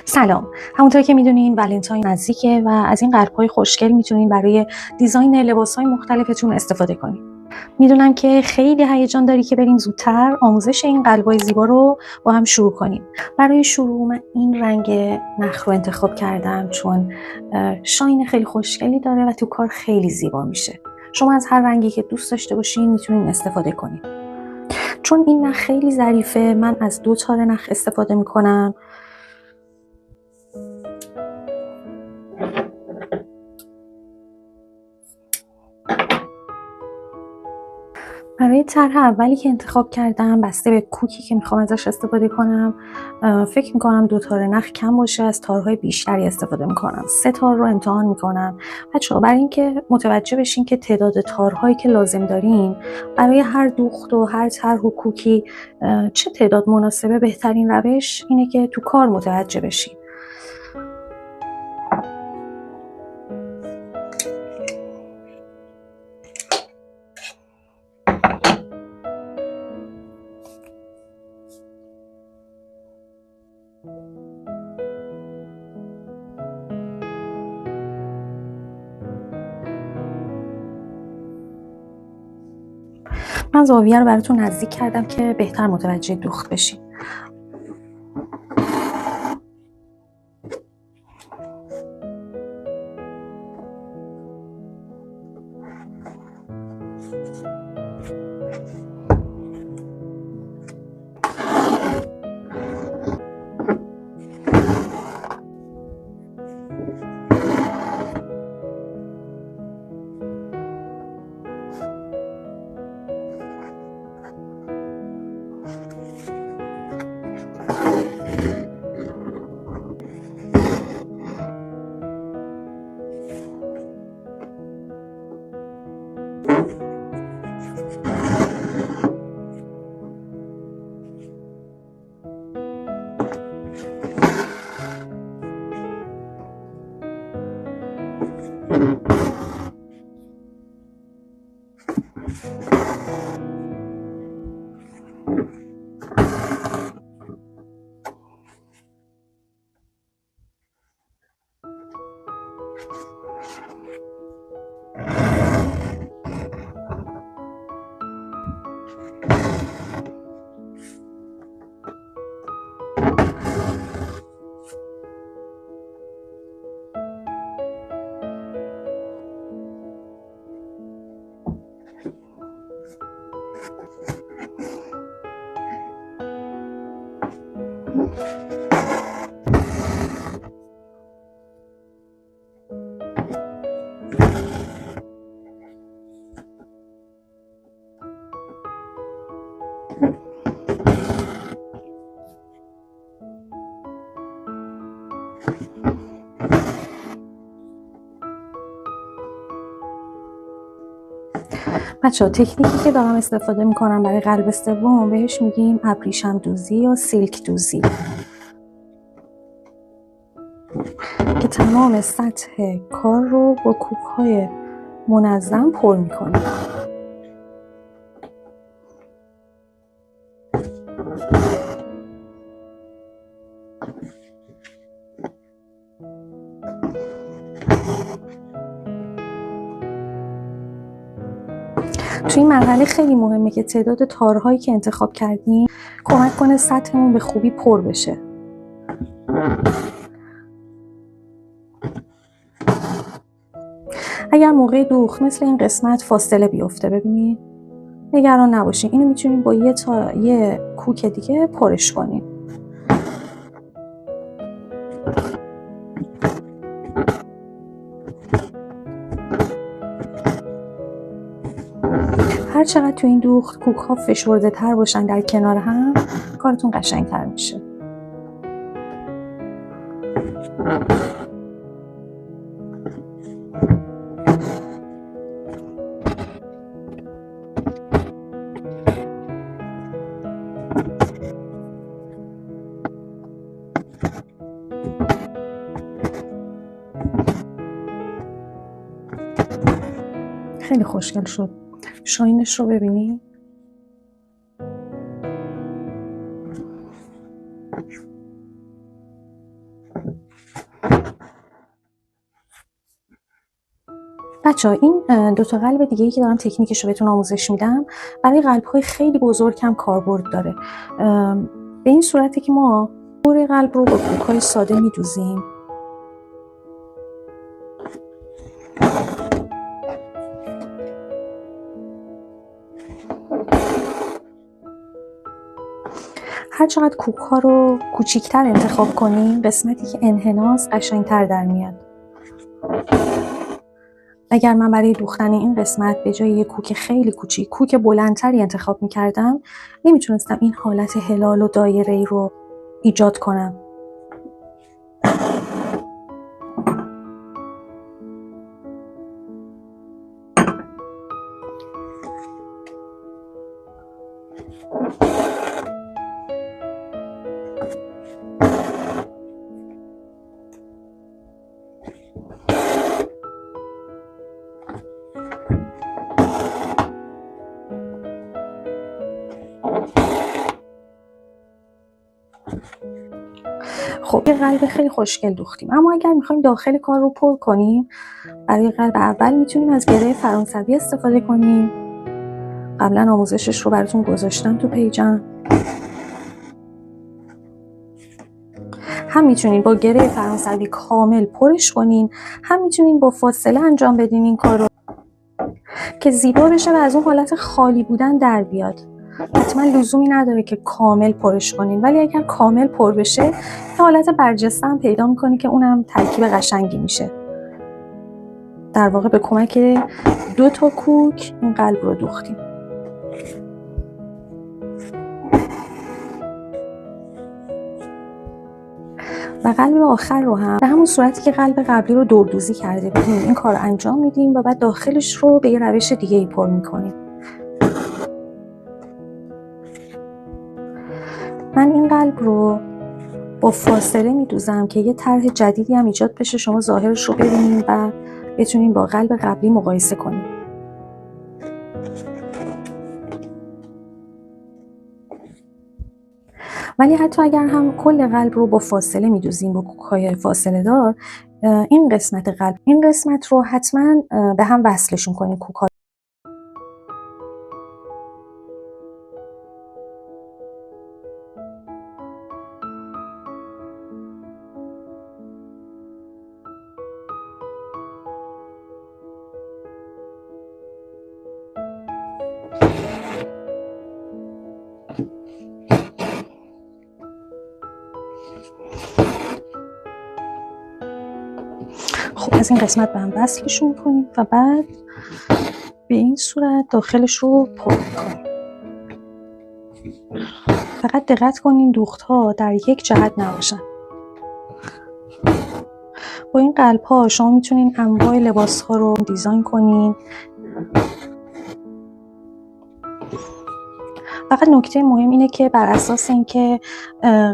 سلام. همونطور که میدونین ولنتاین نزدیکه و از این قلب‌های خوشگل میتونین برای دیزاین لباس‌های مختلفتون استفاده کنین. میدونم که خیلی هیجان داری که بریم زودتر آموزش این قلب‌های زیبا رو با هم شروع کنیم. برای شروع من این رنگ نخ رو انتخاب کردم چون شاین خیلی خوشگلی داره و تو کار خیلی زیبا میشه. شما از هر رنگی که دوست داشته باشین میتونین استفاده کنین. چون این نخ خیلی ظریفه من از 2 تار نخ استفاده میکنم. برای طرح اولی که انتخاب کردم بسته به کوکی که میخوام ازش استفاده کنم فکر میکنم 2 تار نخ کم باشه، از تارهای بیشتری استفاده میکنم. 3 تار رو امتحان میکنم. بچه‌ها برای اینکه متوجه بشین که تعداد تارهایی که لازم دارین برای هر دوخت و هر طرح و کوکی چه تعداد مناسبه، بهترین روش اینه که تو کار متوجه بشین. من زاویه رو براتون نزدیک کردم که بهتر متوجه دوخت بشین. بچه‌ها تکنیکی که دارم استفاده میکنم برای قلب سوم بهش میگیم ابریشم دوزی یا سیلک دوزی که تمام سطح کار رو با کوک‌های منظم پر میکنیم. توی این مرحله خیلی مهمه که تعداد تارهایی که انتخاب کردیم کمک کنه سطحمون به خوبی پر بشه. اگر موقع دوخت مثل این قسمت فاصله بیفته ببینید نگران نباشین، اینو میتونیم با یه کوک دیگه پرش کنیم. هر چقدر تو این دوخت کوک ها فشرده تر باشن در کنار هم کارتون قشنگ تر میشه. خیلی خوشگل شد. شاینش رو ببینید. بچه‌ها این دو تا قلب دیگه‌ای که دارم تکنیکش رو بهتون آموزش میدم برای قلب‌های خیلی بزرگ هم کاربرد داره. به این صورته که ما دور قلب رو با کوک‌های ساده میدوزیم. هر چقدر کوک‌ها رو کوچیک‌تر انتخاب کنیم، قسمتی که انحناست قشنگ‌تر در میاد. اگر من برای دوختن این قسمت به جای یک کوک خیلی کوچیک کوک بلندتری انتخاب می‌کردم، نمی‌تونستم این حالت هلال و دایره‌ای رو ایجاد کنم. خب یه قلب خیلی خوشگل دوختیم، اما اگر میخوایم داخل کار رو پر کنیم، برای قلب اول میتونیم از گره فرانسوی استفاده کنیم. قبلا آموزشش رو براتون گذاشتم تو پیجم. هم میتونین با گره فرانسوی کامل پرش کنین، هم میتونین با فاصله انجام بدین این کار رو که زیبا بشه و از اون حالت خالی بودن در بیاد. حتما لزومی نداره که کامل پرش کنین، ولی اگر کامل پر بشه یه حالت برجسته هم پیدا میکنه که اونم ترکیب قشنگی میشه. در واقع به کمک 2 تا کوک این قلب رو دوختیم. و قلب آخر رو هم به همون صورتی که قلب قبلی رو دوردوزی کرده بودیم این کار رو انجام میدیم و بعد داخلش رو به یه روش دیگه ای پر میکنیم. من این قلب رو با فاصله میدوزم که یه طرح جدیدی هم ایجاد بشه، شما ظاهرش رو ببینید و بتونین با قلب قبلی مقایسه کنید. ولی حتی اگر هم کل قلب رو با فاصله میدوزیم با کوک‌های فاصله دار، این قسمت قلب این قسمت رو حتما به هم وصلشون کنید کوک‌ها. خب از این قسمت به هم وصلشون کنیم و بعد به این صورت داخلش رو پر کنیم. فقط دقت کنین دوخت‌ها در یک جهت نباشن. با این قلب‌ها شما میتونین انواع لباس‌ها رو دیزاین کنین. فقط نکته مهم اینه که بر اساس اینکه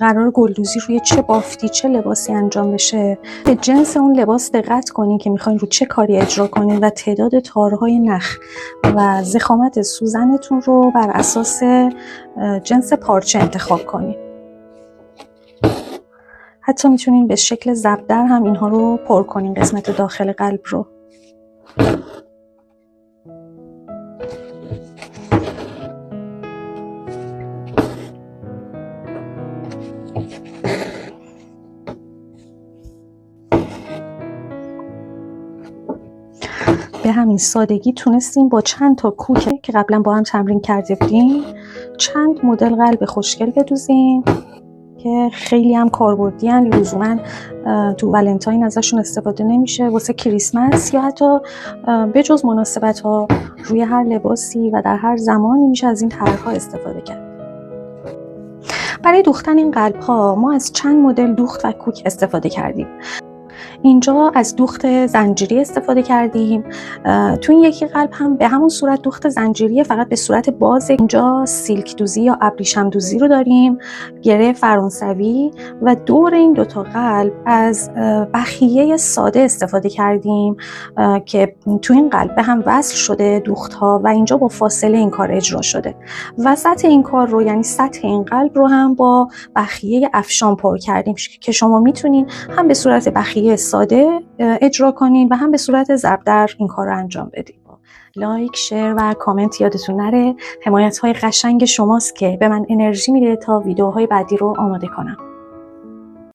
قرار گلدوزی روی چه بافتی چه لباسی انجام بشه، به جنس اون لباس دقت کنین که میخواین رو چه کاری اجرا کنین و تعداد تارهای نخ و ضخامت سوزنتون رو بر اساس جنس پارچه انتخاب کنین. حتی میتونین به شکل زبدر هم اینها رو پر کنین، قسمت داخل قلب رو. به همین سادگی تونستیم با چند تا کوک که قبلا با هم تمرین کرده بودیم چند مدل قلب خوشگل بدوزیم که خیلی هم کاربردی ان. لزوما تو ولنتاین ازشون استفاده نمیشه، واسه کریسمس یا حتی به جز مناسبت ها روی هر لباسی و در هر زمانی میشه از این طرح‌ها استفاده کرد. برای دوختن این قلب ها ما از چند مدل دوخت و کوک استفاده کردیم. اینجا از دوخت زنجیری استفاده کردیم. تو این یکی قلب هم به همون صورت دوخت زنجیری، فقط به صورت باز. اینجا سیلک دوزی یا ابریشم دوزی رو داریم، گره فرانسوی و دور این دوتا قلب از بخیه ساده استفاده کردیم که تو این قلب به هم وصل شده دوخت ها و اینجا با فاصله این کار اجرا شده. وسط این کار رو یعنی سطح این قلب رو هم با بخیه افشان پر کردیم که شما میتونین هم به صورت بخیه ساده اجرا کنین و هم به صورت ضرب در این کار رو انجام بدین. لایک، شیر و کامنت یادتون نره. حمایت های قشنگ شماست که به من انرژی میده تا ویدیوهای بعدی رو آماده کنم.